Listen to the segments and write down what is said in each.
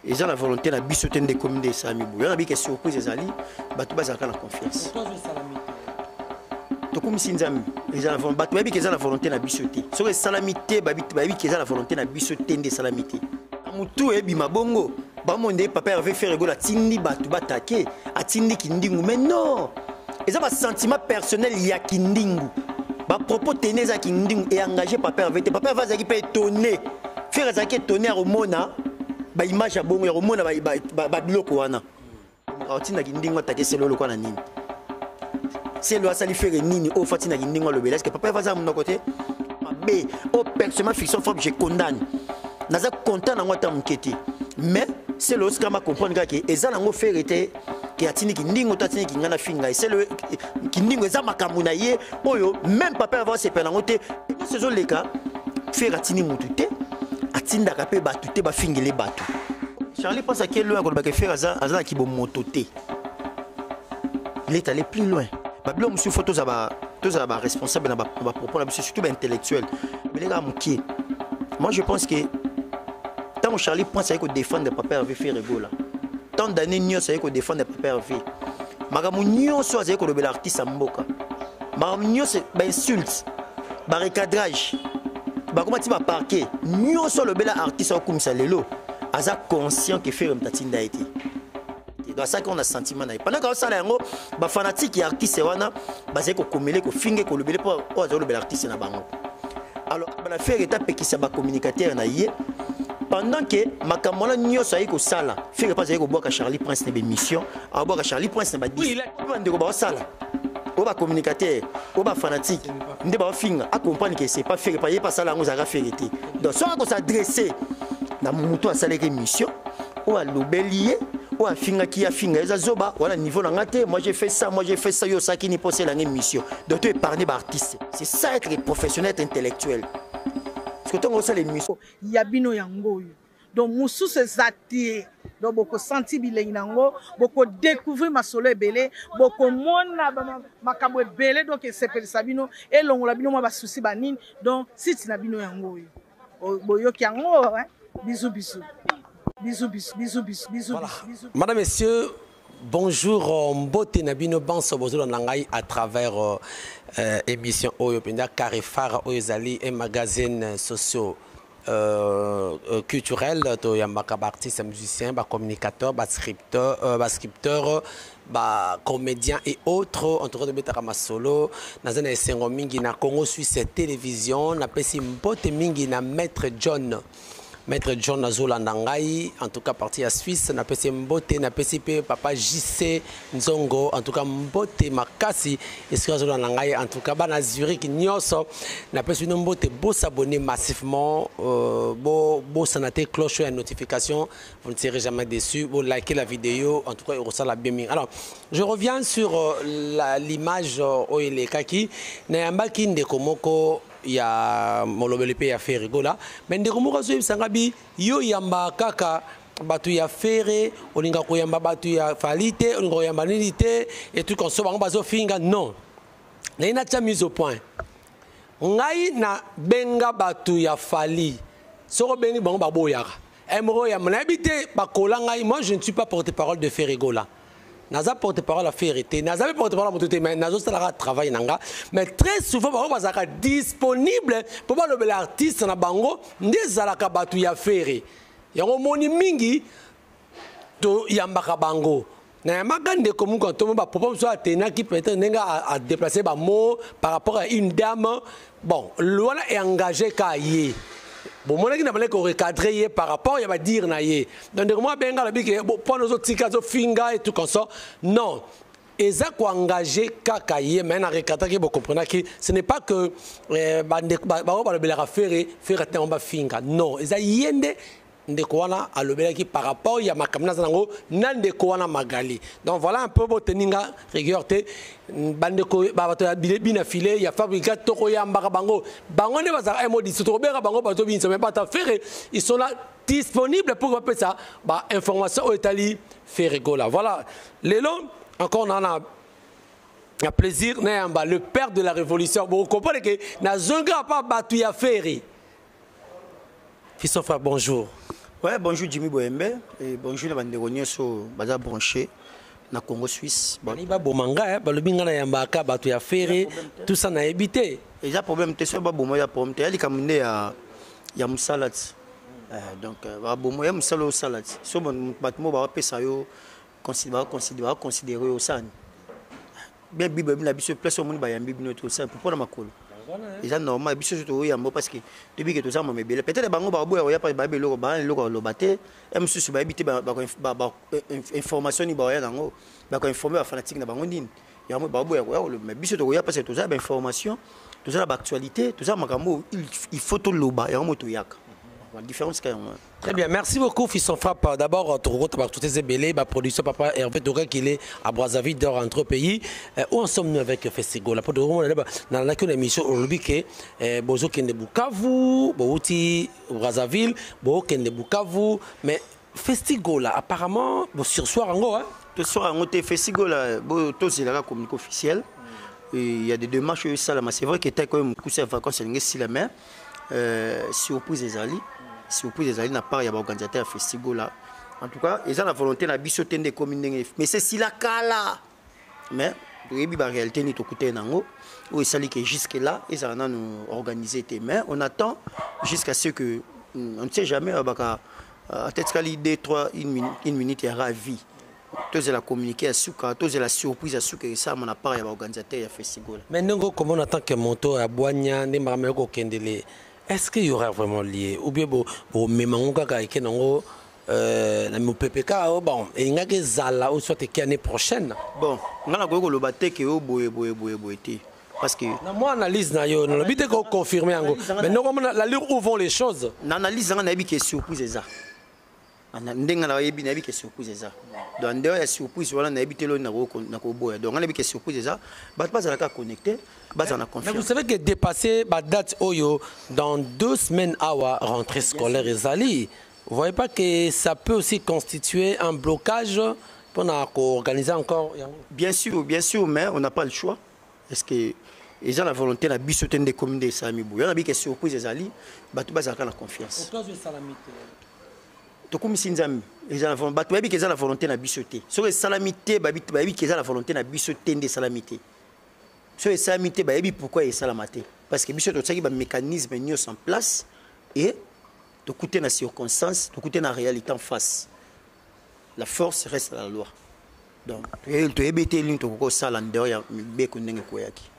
ils ont la volonté de bisoter des communes de Sami Bou. Il y a des surprises des alliés, batu bazaka la confiance. To comme sinzami, ils ont la volonté, batu qu'ils ont la volonté de bisoter. Sur les salamité, babi qu'ils ont la volonté de bisoter des salamités. Amutu ebi mabongo, bamonde papa avait fait rigoler tindi batu batake, atindi kindingu, mais non. Ils ont un sentiment personnel ya kindingu. Ba propos tenez za kindingu et engagé papa avait été papa va zaki pas étonné. Faire zaki étonné à Romona. Ba image ya bongo ya romona ba biloko wana atina kindingo atake selo lokwa na nini selo asali faire nini o fatina kindingo lobela est-ce que papa va za mon côté mabe o personnellement fiction forme je condamne naza content na ngota muketi mais c'est le oscar ma comprendre que eza nango faire été ki atini kindingo tatini kingana finga c'est le kindingo eza makambu na ye oyo même papa va se pena ngote ce sont les cas faire atini mutute atinda kapé batu te ba fingele batu Charlie pense à quel loin qu'on va faire à qui bon mototé. Il est allé plus loin. Babylon monsieur photo ça va responsable on va proposer monsieur surtout intellectuel. Mais les gars qui moi je pense que tant que Charlie pense à que défendre papa Hervé fait rigoler. Tant d'années nion ça que défendre papa Hervé. Magamu nion so ça que le bel artiste mboka. Magamu nion c'est insulte, barricadage. Ba comment tu vas parquer nion so le bel artiste comme ça lelo. Aza conscient que faire mtatinda été. Dans ça qu'on a sentiment pendant que ça là ngo ba fanatique et artiste wana basé ko komele ko finge ko lebele pour ozo le bel artiste na bango. Alors ba la faire étape qui ça ba communicateur na yé pendant que makamona nyoso ayi ko sala faire pas ayi ko boka Charlie Prince na mission a boka Charlie Prince na ba oui il a ndeko ba sala o ba communicateur o ba fanatique ndé ba finga a comprendre que c'est pas faire pas sala ngo za ga faire été. Donc soit qu'on s'adresser na mutu asaleke mission ou à l'obélier ou à finga qui a finga eza zoba voilà niveau na ngate moi j'ai fait ça yo ça qui ni posé la mission donc tu épargner ba artiste c'est ça être professionnel être intellectuel parce que tant on ça les missions yabino yango donc musu se zatie donc boko senti bilengi nango boko découvrir masolo ebele boko mona makambo ebele donc c'est sabino et longola bino moi ba souci banine donc site na bino yango boyoki yango hein. Bisous, bisous. Bisous, bisous, bisous, bisous, bisous, voilà. Bisous. Madame, Messieurs, bonjour. Mbote Nabino Banso Bozo Nangai à travers émission Oyopenda Carifara Oyozali et magazine socio culturel to yambaka artiste musicien communicateur scripteur comédien et autres en tout cas de Betara Masolo dans un sengo mingi na Congo Suisse télévision na pesi Mbote mingi na Maître John Nazola Nangai, en tout cas parti à Suisse, na pesi Mbote, na pesi papa JC Nzongo, en tout cas Mbote Makasi, et sur Nazola Nangai, en tout cas na Zurich Nyoso, na pesi Mbote, beau s'abonner massivement, beau s'anater cloche et notification, vous ne serez jamais déçus, beau liker la vidéo, en tout cas il ressent la bien. Alors, je reviens sur l'image Oile Kaki, Nayambaki Ndekomoko. Il y a Molobelepe ya fait rigola mais ndeko moko so sangabi yo yamba kaka batu ya fere olinga ko yamba batu ya falite olinga ko yamba nilite et tout comme ça bango bazo finga non na ina cha mise au point ngai na benga batu ya fali soko bengi bango baboyaka emro ya mnabite bakola ngai moi je ne suis pas porte-parole de faire rigola. Naza porte-parole à faire été, Naza porte-parole à tout mais Nazo ça travail nanga, mais très souvent par exemple disponible pour voir le bel artiste na bango, ndezalaka batu ya faire. Yango moni mingi to yambaka bango. Na magande comme quand on va proposer à Tena qui peut-être nenga à déplacer ba mot par rapport à une dame. Bon, loi est engagé kaye. Bon, moi, je ne sais pas recadrer par rapport à dire naïe. Donc, moi, ben, pour nos autres cas, finga et tout comme ça. Non. Et ça, quoi engager kakaye, mais na recadrer, vous comprenez que ce n'est pas que faire un finga. Non. Et ça, yende ndekwana à l'obéla par rapport à ma kamna zango nandekwana magali. Donc voilà un peu votre teninga rigueur te bandeko bato bina filé il y a fabriqué toko ya mbaka bango bango ne baza un modi sotobera bango bato bin ça même pas ta faire ils sont là disponibles pour appeler ça bah information au Italie fait rigola. Voilà les longs encore on a un plaisir le père de la révolution vous comprenez que na zonga pas batu ya ferry. Fils frère bonjour. Ouais, bonjour Jimmy Boembe et bonjour les bandéroniers sur Baza branché na Congo Suisse. Bon, il va bon manga, le bingana yambaka, batu ya ferré, tout ça n'a évité. Et j'ai problème, tu sais pas bon moi y a problème, tu as dit qu'il y a musalat. Donc va bon moi y a musalo au salade. So bon batmo ba pe ça yo considérer au san. Bien bible na biso place au monde ba yambi bino tout ça pour na makolo. Et ça normal biso to yambo parce que depuis que tout ça me belle peut-être bango ba boya ya pas ba belo ba lo baté em susu ba habiter ba information ni ba ya nango ba ko informer ba fanatique na bango ndini ya mo ba boya mais biso to ya parce que tout ça ba information tout ça ba actualité tout ça makambo il faut to loba ya mo to yaka. La différence quand même. Très bien, merci beaucoup Fiston Frappe. D'abord, tu as tout ces bélés, ma production papa Hervé Doré qui est à Brazzaville, dans entre pays. Où en sommes-nous avec Festigola? Pour de dans la émission aujourd'hui que Bozo qui est Bukavu, Bouti Brazzaville, Bozo qui est Bukavu, mais Festigola apparemment sur soir en gros hein. Ce soir en gros Festigola, tous c'est la communiqué officiel. Il y a des démarches ça là, mais c'est vrai que tu as quand même poussé à vacances c'est la main. Surprise des alliés. Surprise des alliés n'a pas y a organisateur festival là. En tout cas, ils ont la volonté de bisoter des communes. Mais c'est si la cas mais la réalité n'est au côté nango. Où il s'allie que jusque là, ils ont nous organisé. Mais on attend jusqu'à ce que on ne sait jamais. Peut-être qu'à l'idée 3 une minute il y aura vie. Tous la communiquer à Souka, tous la surprise à Souka et ça mon part il y a organisateur il festival. Mais nous comment on attend que Monto à Boigna, des marmeurs au Kendele. Est-ce qu'il y aura vraiment lié ou bien pour même on gaga et kenango na mo PPK bon et ngake zala ou soit que l'année prochaine. Bon, on a go le baté que au boye parce que na moi analyse na yo na bité ko confirmer ngo mais non comment la lire où vont les choses. L'analyse on a dit que surprise ça. Ndenga na yebi na yebi que surprise ça. Donc ndeo ya surprise wala na yebi telo na ko boya. Donc on a dit que surprise ça. Pas à la connecter. Mais vous savez que dépasser la date Oyo dans 2 semaines à rentrée scolaire et Zali, vous voyez pas que ça peut aussi constituer un blocage pour organiser encore? Bien sûr, mais on n'a pas le choix. Est-ce que ils ont la volonté de bisoter des communes de Sami Bou? Il y a des surprises des Zali, tu vas avoir la confiance. To comme sinzami ils ont la volonté qu'ils ont la volonté de bisoter. Sur les salamité, qu'ils ont la volonté de bisoter des salamités. Sur les salamités, pourquoi ils salamité? Parce que biso to tsaki ba mécanisme mis en place et de coûter la circonstance, de coûter la réalité en face. La force reste à la loi. Donc,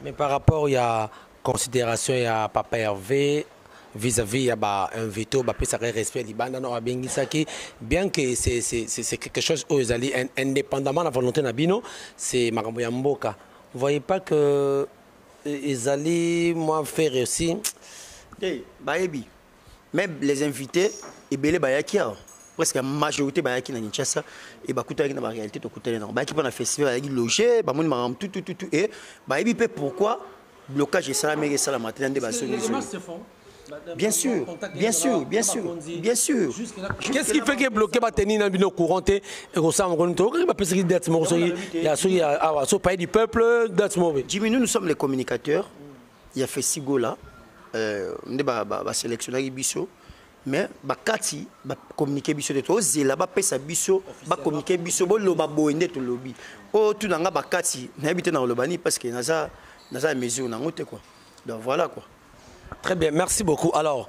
mais par rapport il y a considération il y a Papa Hervé vis-à-vis il y a un veto bah ça respect libanda non bien que c'est quelque chose aux alliés indépendamment de la volonté nabino c'est makambo ya mboka. Vous voyez pas que les alliés moi faire aussi même les invités et belé bayakia presque la majorité bayaki na Kinshasa et bakuta na la réalité to kuta na bayaki pendant festival bayaki loger ba mon tout et bayebi pe pourquoi blocage ça la mairie ça la matin de baso. Bien sûr. Qu'est-ce qui fait que bloquer ba tenir na bino couranté et ko sam ko to ba pesi date mo so ya so pays du peuple date mo. Jimmy nous sommes les communicateurs. Il y a festival là on ba sélectionner biso. Mais bakati ba communiquer biso de to zela ba pesa biso ba communiquer biso bo loba boende to lobby o tout nanga bakati na habité na lobani parce que naza mesure na ngote quoi. Donc voilà quoi. Très bien, merci beaucoup. Alors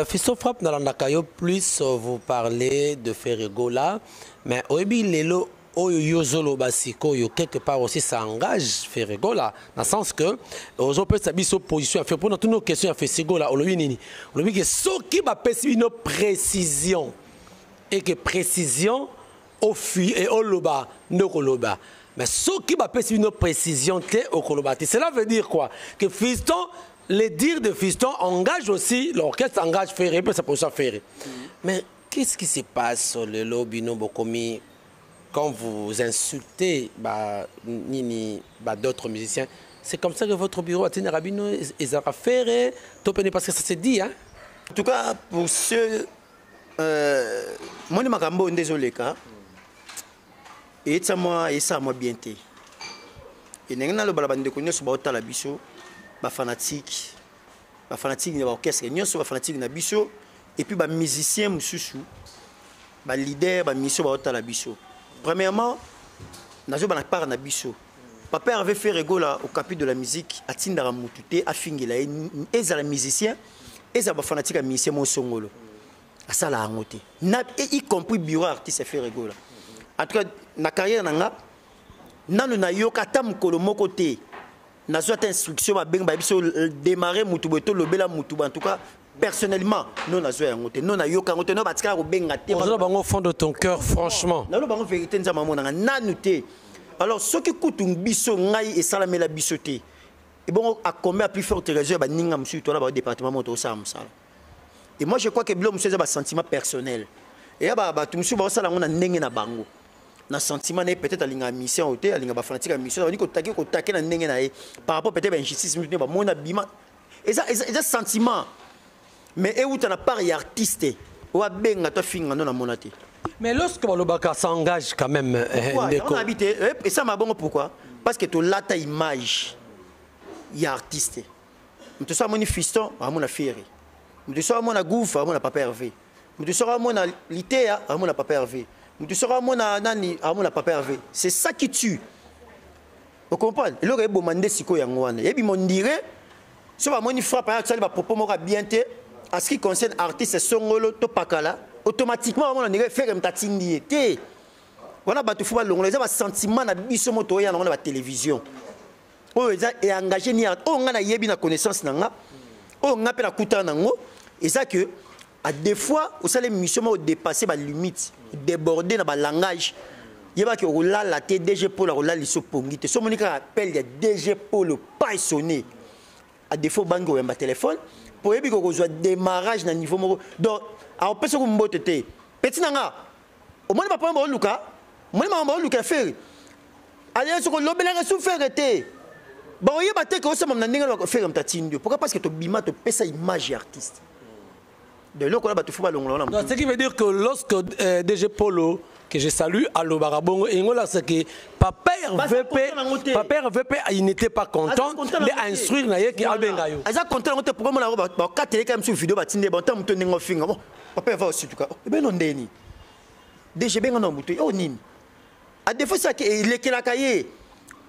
Fiston Frappe dans l'Andakayo plus vous parlez de Ferregola mais obi lelo oyo zolo basiko yo quelque part aussi ça engage Ferregola dans le sens que ozo peut sa biso position à faire pour toutes nos questions à Ferregola olobi nini olobi que soki ba pesi no précision et que précision au fi et au loba no koloba mais soki ba pesi no précision te au koloba cela veut dire quoi que Fiston les dires de Fiston engage aussi l'orchestre engage Ferré peut sa position Ferré mais qu'est-ce qui se passe sur le lobby no bokomi quand vous insultez d'autres musiciens, c'est comme ça que votre bureau a tenu Rabino et Zara Ferré, parce que ça se dit. Hein? En tout cas, pour ceux. Moi, je suis désolé. Et ça, moi bien. Et je suis fanatique de l'orchestre, je suis fanatique de l'orchestre, et puis ba musicien mususu ba leader ba mission ba otala biso. Premièrement, nazo ba na part na biso. Papa avait fait rigola au capitaine de la musique à Tindara Mutute à Fingila et les musiciens et les fanatiques à musicien mon songolo à ça la angote et y compris bureau artiste fait rigola en tout cas na carrière nanga nanu na yoka tam kolomo côté na soit instruction ba beng ba biso démarrer mutubeto lobela mutuba en tout cas personnellement non na zoya ngote non na yoka ngote no batika ko benga te on au fond de ton cœur franchement na lo bango vérité nzama mona nanu te. Alors, ce qui coûte un biso ngai et salamé la bisoté, et bon, à combien plus forte raison, bah ninga monsieur toi là au département moto ça. Et moi je crois que blom monsieur a un sentiment personnel. Et bah tout monsieur bah ça là on a n'engue na bango. Na sentiment n'est peut-être à l'inga mission hôtel, à l'inga ba fanatique à mission, on dit qu'on taque na n'engue na par rapport peut-être à injustice monsieur bah mon abima. Et ça sentiment. Mais et où tu n'as pas artiste, ou à benga toi finga non na monate. Mais lorsque Balobaka s'engage quand même, on a habité, et ça m'a bon pourquoi? Parce que tu as ta image, il y a artiste. Tu sais, mon fiston, mon affaire. Tu sais, mon gouffre, mon papa Hervé. Tu sais, mon litéa, mon papa Hervé. Tu sais, mon nani, mon papa Hervé. C'est ça qui tue. Vous comprenez? Et là, il y a un mandé siko yangouane. Et puis, mon dirait, si mon frappe, ça va proposer bien te. En ce qui concerne artiste, songolo, topakala. Automatiquement on a fait comme tatindi té voilà ba tu faut longo les sentiment na biso moto ya na la télévision o eza et engagé ni o nga na yebi na connaissance nanga o nga pe na kuta nango et ça que à des fois au salé mission mo dépasser ba limite déborder na ba langage yeba que rola la té DG Paul rola liso pongite so monika appelle ya DG Paul pas sonné à défaut bango ya ba téléphone pour yebi ko zo démarrage na niveau mo donc alors parce que vous m'embêtez petit nanga au moins pas prendre Luka moi maman Luka faire allez sur le lobby souffrir été bon il va te que ça m'a ninga faire comme tatindi pourquoi parce que tu bima te pèse image artiste de là qu'on va te faire long là ce qui veut dire que lorsque DG Polo que je salue à l'Obarabongo et là c'est que papa VP il n'était pas content de instruire naie qui albengayo asa content on te pourquoi mon ba ka télé quand même sur vidéo ba tinde bon temps muto ningo finga bon papa va aussi tout cas e ben non deni DG ben non muto o nini à défaut ça que il est que la cahier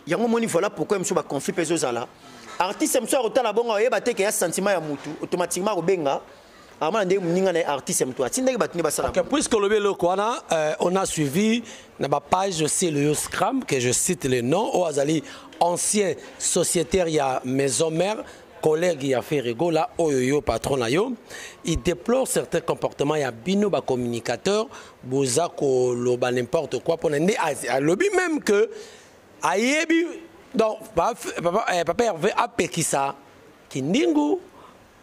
yango moni voilà pourquoi monsieur ba conflit peso zala artiste me soit autant la bongo e ba te que ya sentiment ya mutu automatiquement o benga puisque on a suivi la page aussi le Scrum, que je cite les noms, au Azali, ancien sociétaire, il y a maison mère, collègue, il y a fait rigola, oyoyo, patron, il déplore certains comportements, il y a bino, communicateur, bozako, loba, n'importe quoi, pour un lobby même que, ayebi, donc, papa Hervé a pékisa, qui ningu,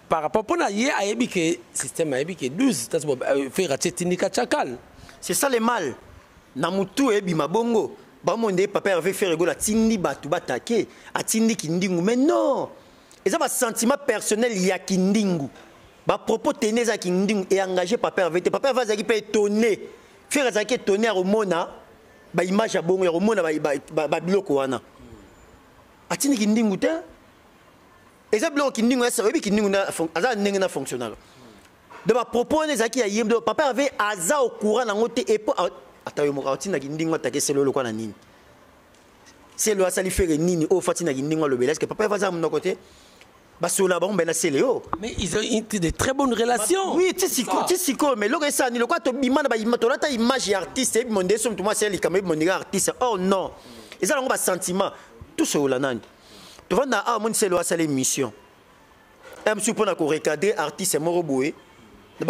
par rapport à le système que 12 c'est ça le mal namutu ebi mabongo bamonde papa avait fait rigola tindi batu batake atindi kindingu mais non et ça va sentiment personnel ya kindingu ba propos tenez à kindingu et engagé papa avait qui peut étonner faire ça qui étonner au mona ba image ya bongo ya mona ba biloko wana atindi kindingu te. Et ça bloque qui n'est fonctionnel. De ma propos, papa avait hasard au courant dans notre époque. C'est le ça lui fait nini au fatina guindingo le belesque papa va à mon côté. Basola bon ben c'est Léo. Mais ils ont eu de très bonnes relations. Oui, tu sais mais le ça ni le quoi to bimana ba imatola ta image artiste et mon dessin tout moi c'est les caméras mon artiste. Oh non. Et ça on va sentiment tout ce là nani. Tu vois, on c'est le mission. Je pour recadrer artiste Moroboué. Il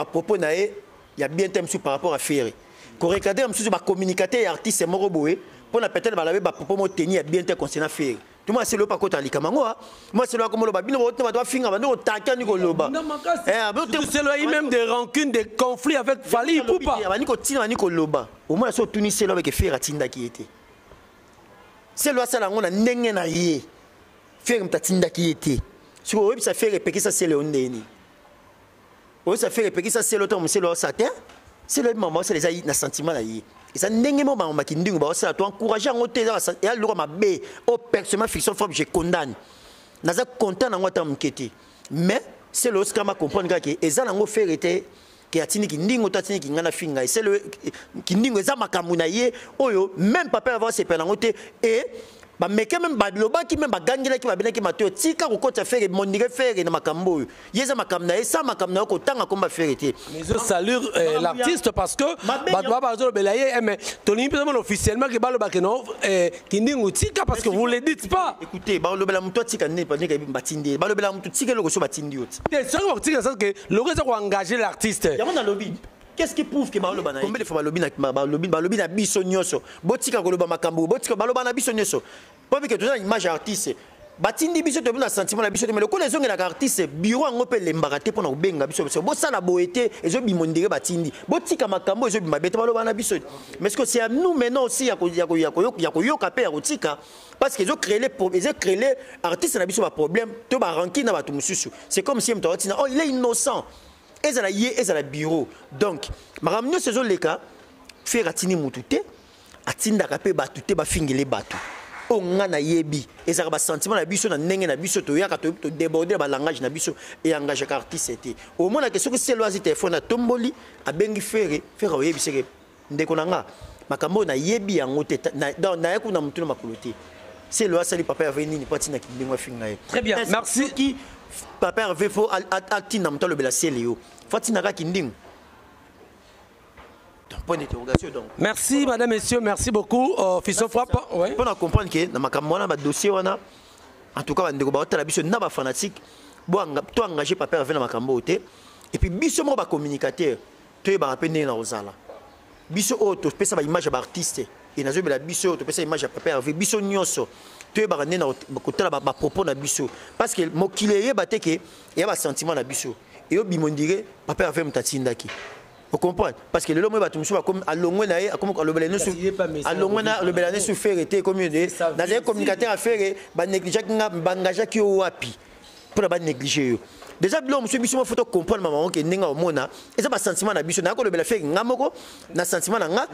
y a bien temps par rapport à faire. Pour recadrer, je communicateur artiste Moroboué. Pour peut-être pour tenir bien temps concernant faire. Tout moi c'est le pas côté Alikamango. Moi c'est le comme le babino doit finir avant de taquer Nicoloba. C'est le même des rancunes, des conflits avec Fali ou pas. Nicoloba. Au moins c'est Tunis c'est le que faire à Tinda qui était. C'est le ça là on a n'engé na yé. Faire comme Tinda qui était. Sur le web ça fait répéter ça c'est le ondeni. Oui ça fait répéter ça c'est le temps c'est le satin. C'est le moment c'est les aïe na sentiment là yé. Et ça n'engé mo ba makindingu ba ça toi encourager en hôtel et à l'euro ma bé au personnellement fiction forme je condamne. Naza content na ngota mkete. Mais c'est le Oscar m'a comprendre que et ça nango faire était ke atini kindingo to atini kingana finga c'est le kindingo eza makambo na ye oyo même papa avant se pena ngote et ba meke même ba lobaki même ba gangela ki ba benaki mateo tika ko kota faire mondire faire na makambo yeza makambo na esa makambo na ko tanga komba faire te mais je salue l'artiste parce que ba doit ba zo belaye mais toni peut officiellement que ba lobaki non kindingo tika parce que vous le dites pas écoutez ba lobela muto tika ne pas ne ba tindi ba lobela muto tika loko so ba tindi oti c'est sûr que le réseau ko engager l'artiste ya mona lobby. Qu'est-ce qui prouve que Baloba na combien de fois Balobi na biso nyoso botika koloba makambo botika Baloba na biso nyoso pas que toujours image artiste batindi biso to na sentiment na biso mais le ko les ongela artiste bureau ngo pe lembaraté pour na benga biso bo sala boete ezo bimondire batindi botika makambo ezo bimabete Baloba na biso mais ce que c'est à nous maintenant aussi ya ko yoka pe ya kotika parce qu'ils ont créé les artistes na biso ba problème to ba ranki na batu mususu c'est comme si mtotina oh il est innocent. Et ça la bureau. Donc, maramno ces les cas, faire atini mutute, atinda kapé batute ba fingele batu. O ngana yebi, et ça ba sentiment na biso na ndenge na biso to yaka to déborder ba langage na biso et engager artiste était. Au moins la question que c'est loisir téléphone na tomboli a bengi faire o yebi c'est ndeko nanga. Makambo na yebi yango te na yaku na mutu na makolote. C'est loisir sali papa avait ni pas tina ki ndengwa finga. Très bien, merci. Papa Hervé faut atina mutalo bela selio. Fatina ka kinding. Point d'interrogation donc. Merci madame messieurs, merci beaucoup fils frappe. Ouais. Pour comprendre que na makambo na ba dossier wana en tout cas ndeko ba otala biso na ba fanatique bo to engager papa Hervé na makambo te et puis biso mo ba communicateur to ba rappeler na ozala. Biso auto pesa ba image ba artiste et nazo bela biso to pesa image ya papa Hervé biso nyonso. Tu es barré dans le propos na biso parce que mon kileye bateke il y a un sentiment na biso et au bimondire papa avait mtatindaki vous comprenez parce que le lomo batum so comme à longwe na comme le belane sou à longwe na le belane sou faire était comme de dans un communicateur à faire ba négliger nga bangaja ki wapi pour ba négliger déjà l'homme monsieur biso photo comprendre maman que ninga omona et ça ba sentiment na biso na ko le bela faire ngamoko na sentiment na nga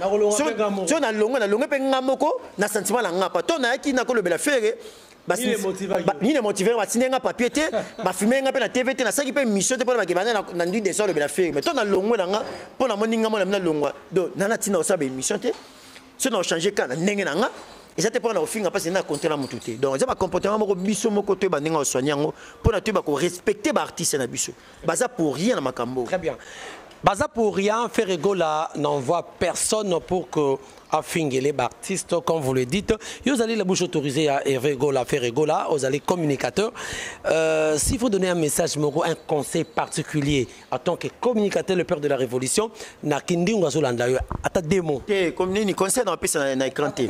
so na longwe pe ngamoko na sentiment na nga pa to na ki na ko le bela faire ni le motiver ba tinenga papier te ba filmer nga pe na TV te na saki pe mission te pour ba ke na ndi dessin le bela faire mais to na longwe na nga pour na moninga mo na longwa donc na tina osa be mission te so na changer ka na ndenge na nga et ça te prend au fin parce que na compter la mututé donc ça va comportement moko biso moko to ba ndinga soigner pour na to ba ko respecter ba artiste na biso baza pour rien na makambo très bien baza pour rien faire rigola n'envoie personne pour que affingele l'artiste comme vous le dites vous allez la bouche autorisée à rigola faire rigola vous allez communicateur s'il faut donner un message moko un conseil particulier en tant que communicateur le père de la révolution na kindingo azolanda yo ata demo comme ni conseil dans pesa na écran te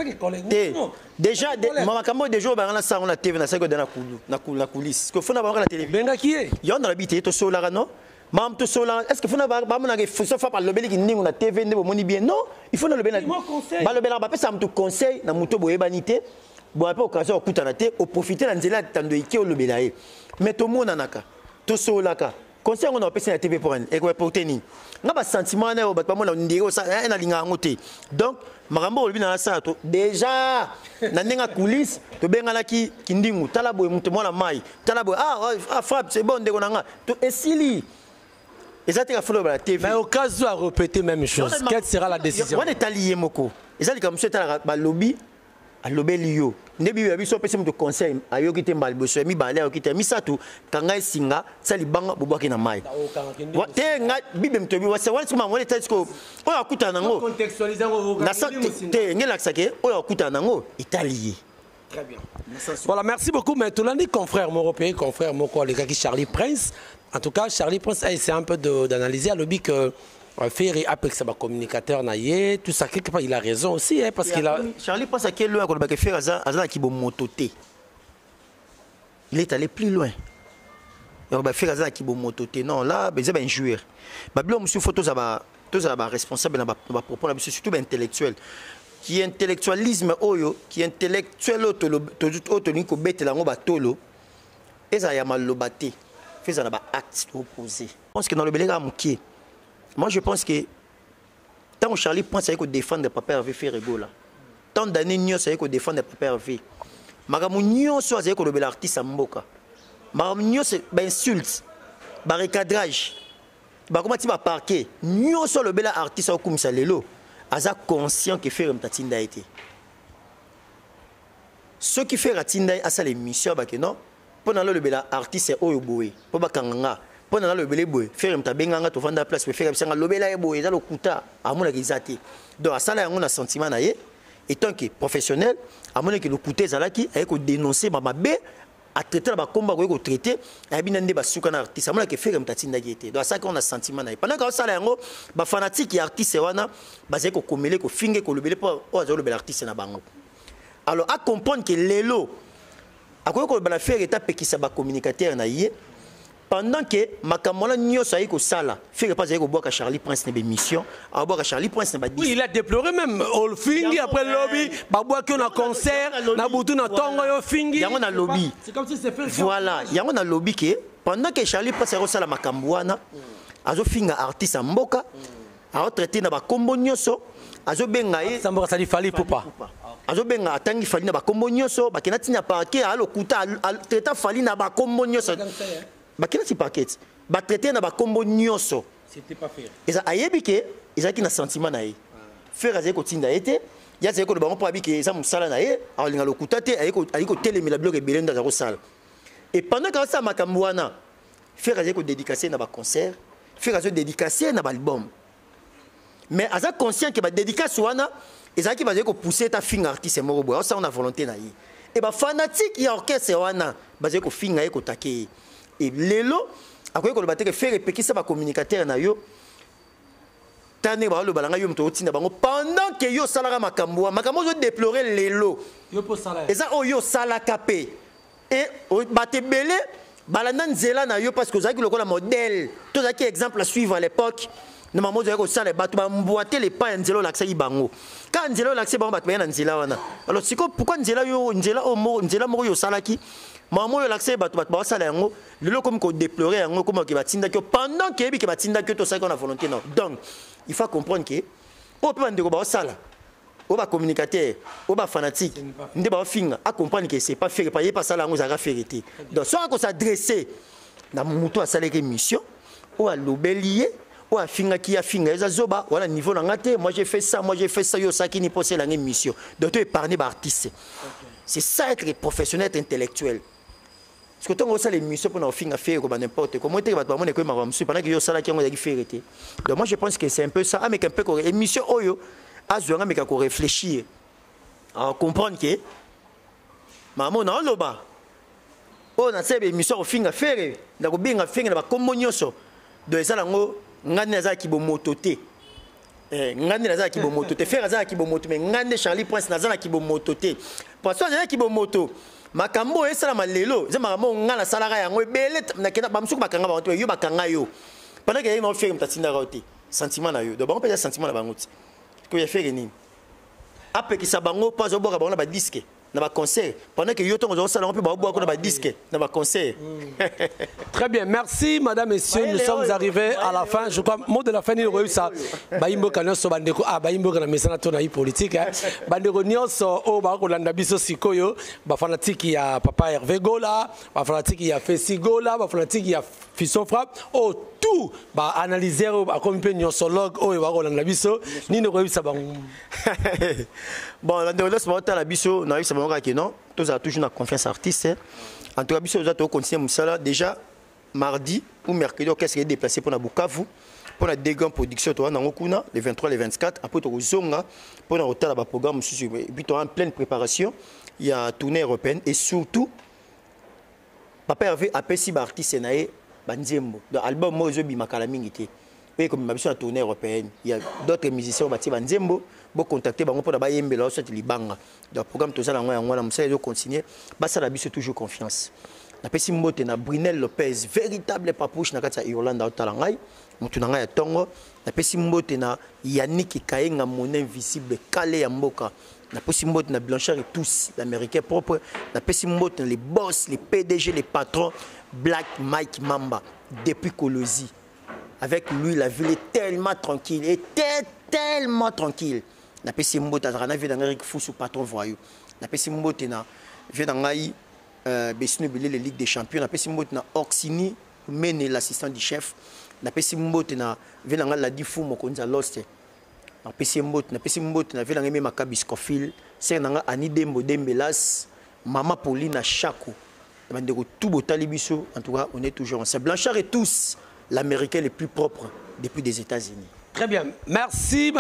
déjà makambo déjà ba na sango na TV na sako na coulisse que faut na ba la télévision benga qui est yo na habité to sola non mam to sola est-ce que faut na ba na que faut fa par le beli ki ndingo na TV ndebo moni bien non il faut na le bela ba le bela ba pesa mtu conseil na muto boyebanité bo après occasion okuta na te au profiter na nzela tando iki o le bela e mais to mona naka to sola ka conseil on a pesa na TV pour et ko porter ni nga ba sentiment na o ba mona ndiro sa na linga ngote donc makambo olobi na sa to déjà na ndenga coulisse to bengala ki ndingu tala boye muto mona mai tala boye frappe c'est bon ndeko nanga to esili. Mais au cas où à répéter même chose, quelle sera la décision? On est allié moko. Et ça comme ça ba lobby a lobby lio. Nebi ya biso pese mu conseil ayo kite mbali boso mi balé ayo kite mi satu kanga singa sali banga bobaki na mai. Te nga bibe mtobi wasa wala sima wala tsko o akuta nango. Contextualiser ngo na te ngela ksake o akuta nango italien. Très bien. Voilà, merci beaucoup. Mais tout l'année confrère mon européen, confrère mon collègue qui Charlie Prince. En tout cas, Charlie Prince a essayé un peu d'analyser à l'objet que Ferry Apex est un communicateur naïe, tout ça quelque part il a raison aussi hein, parce qu'il a Charlie Prince à quel loin qu'on va faire à qui bon mototé. Il est allé plus loin. On va faire à qui bon mototé. Non, là, ben c'est un joueur. Babylon monsieur photo ça va responsable dans ma propos là, surtout intellectuel. Qui intellectualisme oyo, qui intellectuel autonomie ko bête la ngoba tolo. Et ça y a mal lobaté. Fait un acte opposé. Je pense que dans le Béléga Moukié, moi je pense que tant que Charlie pense qu'il faut défendre papa Hervé Ferrego là, tant d'années nous savons qu'il faut défendre papa Hervé. Magamu nous savons qu'il faut l'artiste Mboka. Magamu nous c'est insulte, barricadage. bakomati ba parquet nyonso le bela artiste akumisa lelo aza conscient que faire mtatinda été ce qui fait ratinda asa l'émission ba que non pendant le bela artiste oyo boye po bakanga pendant le bela boye faire mtabenganga to vanda place faire bisanga le bela boye za lokuta amona kizati donc asala yango na sentiment na ye étant que professionnel amona que le coûter zalaki ayeko dénoncer mabe à traiter la combat ko traiter et bien ndé ba suka na artiste amona ke faire mtatinda été donc ça qu'on a sentiment na pendant que ça la yango ba fanatique artiste wana ba zeko komele ko finge ko lebele po o azolo bel artiste na bango alors à comprendre que lelo akoyo ko bala faire étape qui ça ba communicateur na yé pendant que makamola nyoso ayi ko sala faire pas ayeko boka Charlie Prince ne mission a boka Charlie Prince ne ba oui il a déploré même all fingi après lobby ba boka on a concert na butu na tongo yo fingi yango na lobby c'est comme si c'est fait voilà yango na lobby que pendant que Charlie Prince ko sala makambuana azo finga artiste mboka a traiter na ba kombo nyoso azo benga ye samboka sali fali popa azo benga atangi fali na ba kombo nyoso ba kenati na parquet a lokuta traiter fali na ba kombo nyoso bakina ti paquet ba traiter na ba kombo nyoso c'était pas fait eza ayebi ke eza ki na sentiment na ye faire azeko tinda été ya zeko le bango po abiki eza musala na ye alinga lokuta te ayiko telemela bloc ebelenda za ko sala et pendant que ça makambo wana faire azeko dédicacer na ba concert faire azo dédicacer na ba album mais aza conscient que ba dédicace wana eza ki bazeko pousser ta finger artiste moko boy ça on a volonté na ye et ba fanatique ya orchestre wana bazeko finger ye ko taker et lelo akoye ko bateke faire pekisa ba communicateur na yo tane ba lo balanga yo mto otinda bango pendant que yo salaka makambo zo déplorer lelo yo po sala eza o yo sala kapé et batebele balanda nzela na yo parce que ozaki lokola modèle to zaki exemple à suivre à l'époque na mamozo yako sala bato ba mboiter les pas nzelo l'accès bango quand nzelo l'accès bango bato na nzela wana alors siko pourquoi nzela moko yo salaki maman yo l'accès bato ba sala yango lelo comme ko déplorer yango comme ke batinda que pendant que bi ke batinda que to ça qu'on a volonté non donc il faut comprendre que o peut ndeko ba sala o ba communicateur o ba fanatique ndé ba finga à comprendre que c'est pas faire pas sala yango za ka faire donc soit qu'on s'adresser na muto a sala mission o a lobelier ou à finga qui a finga eza zoba voilà niveau na ngate moi j'ai fait ça yo ça qui ni poser la mission donc tu épargner ba artiste c'est ça être professionnel être intellectuel parce que tant que ça les missions pour nous finga faire comme n'importe comment tu vas pas mon école ma pendant que yo ça là qui on a faire donc moi je pense que c'est un peu ça avec un peu émission oyo azonga mais qu'on réfléchir à comprendre que maman na loba on a cette émission au finga faire na ko binga finga na ba komonyoso de ça là ngane za ki bo mototé ngane za ki bo mototé faire za ki bo moto mais ngane Charlie Prince na za ki bo mototé parce que za ki bo moto makambo esala malelo za makambo ngana salaka yango ebele na kena bamsuku bakanga ba yo bakanga yo pendant que no faire mtatinda roté sentiment na yo donc on peut sentiment na bango ti ko ya faire nini après que ça bango pas zo boka bango ba disque na ba concert pendant que yo tongo zo sala on peut ba boka na ba disque na ba concert. Très bien, merci madame messieurs, nous sommes arrivés à la fin. Je crois mot de la fin il y ça ba imbo kana so bandeko ba imbo kana mesana to na politique bandeko nyonso o ba ko landa biso sikoyo ba fanatique ya papa Hervé Gola ba fanatique ya Fessi Gola ba fanatique ya Fisson Frappe o tout ba analyser ba comme pe nyonsologue o ba ko landa biso ni ne ko bisa ba bon la de laisse monter la biso na bisa ba non tous a toujours na confiance artiste en tout cas biso za to continuer musala déjà mardi ou mercredi qu'est-ce qui est déplacé pour na Bukavu pour la Dégan production to na ngokuna les 23 les 24 après to zonga pour na hôtel ba programme susu puis en pleine préparation il y a tournée européenne et surtout papa Hervé apesi ba artiste nae banzembo dans album mozo bi makala mingi te et comme ma la tournée européenne il y a d'autres musiciens bati banzembo bo contacter bango pour ba yembela soit libanga donc programme to ça la ngwa na musala yo continuer ba ça la biso toujours confiance na pesi mbote na Brunel Lopez véritable papouche na kati ya Irlanda otalangai mutu na ngai ya tongo na pesi mbote na Yannick Kayenga mon invisible Kale ya mboka na pesi mbote na Blanchard et tous l'américain propre na pesi mbote les boss les PDG les patrons Black Mike Mamba depuis Colosie avec lui la ville est tellement tranquille était tellement tranquille na pesi mbote na vie d'Amérique fou sous patron voyou na pesi mbote na vie d'angai Bessino Bilé, les Ligue des Champions, on a Pessimot na Orsini, Mene l'assistant du chef, napesi mbote na velanga la difu mokonza lost napesi mbote na velanga mema kabiscofil c'est nanga ani dembo dembelas mama Pauline Chakou bandeko tout botali biso en tout cas on est toujours ensemble. Blanchard et tous l'américain le plus propre depuis des États-Unis. Très bien, merci.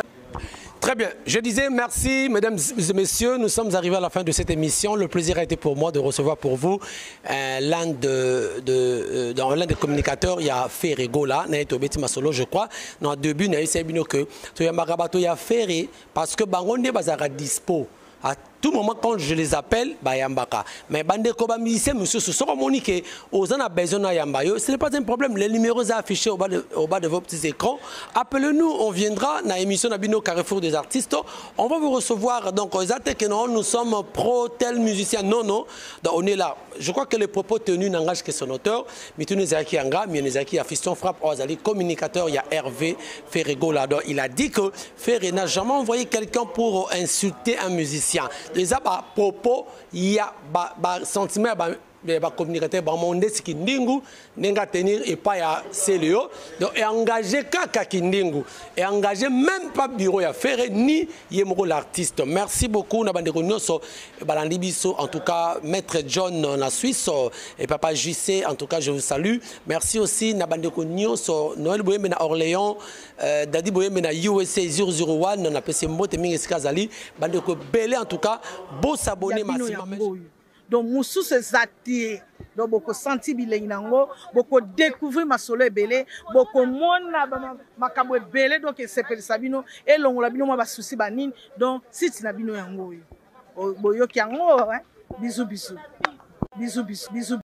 Très bien, je disais merci mesdames et messieurs, nous sommes arrivés à la fin de cette émission. Le plaisir a été pour moi de recevoir pour vous l'un des communicateurs, il y a Ferrego là, Naïtobeti Masolo je crois. Dans le début, il y a Ferré parce que Bangonde Bazara dispo. À tout moment, quand je les appelle, Bayambaka. Mais Bande Koba musicien, monsieur, ce sera monique. Aux en a besoin de Yambayo. Ce n'est pas un problème. Les numéros affichés au bas de vos petits écrans. Appelez-nous, on viendra dans l'émission Nabino Carrefour des artistes. On va vous recevoir. Donc, nous sommes pro tel musicien. Non, non. Donc, on est là. Je crois que les propos tenus n'engagent que son auteur. Mitunezaki Anga, Mionezaki a Fiston Frappe, Ozali, communicateur, il y a Hervé Ferrego là. Donc, il a dit que Ferré n'a jamais envoyé quelqu'un pour insulter un musicien. Les propos, il y a des sentiments, des communicateurs, des qui n'ingou, n'enga tenir et pas à Célio. Donc, et engagé Kaka Kindingu. Et engagé même pas bureau à faire ni Yemro l'artiste. Merci beaucoup, Nabandeko Nyoso, Balandibiso, en tout cas, Maître John en la Suisse, et Papa JC, en tout cas, je vous salue. Merci aussi, Nabandeko Nyoso, Noël Boyembe na Orléans, Dadi Boyembe na USA 001, on a passé Mbote Mingeskazali, Bandeko Belé, en tout cas, beau s'abonner massivement. Donc, Moussou se zati. Donc, beaucoup senti bilingo, beaucoup découvrir ma solo belé, beaucoup mona makabo belé, donc c'est pour Sabino et l'on l'a bino ma souci banine. Donc, si tu n'as bino yango, boyo qui yango, bisous bisous, bisous bisous bisous.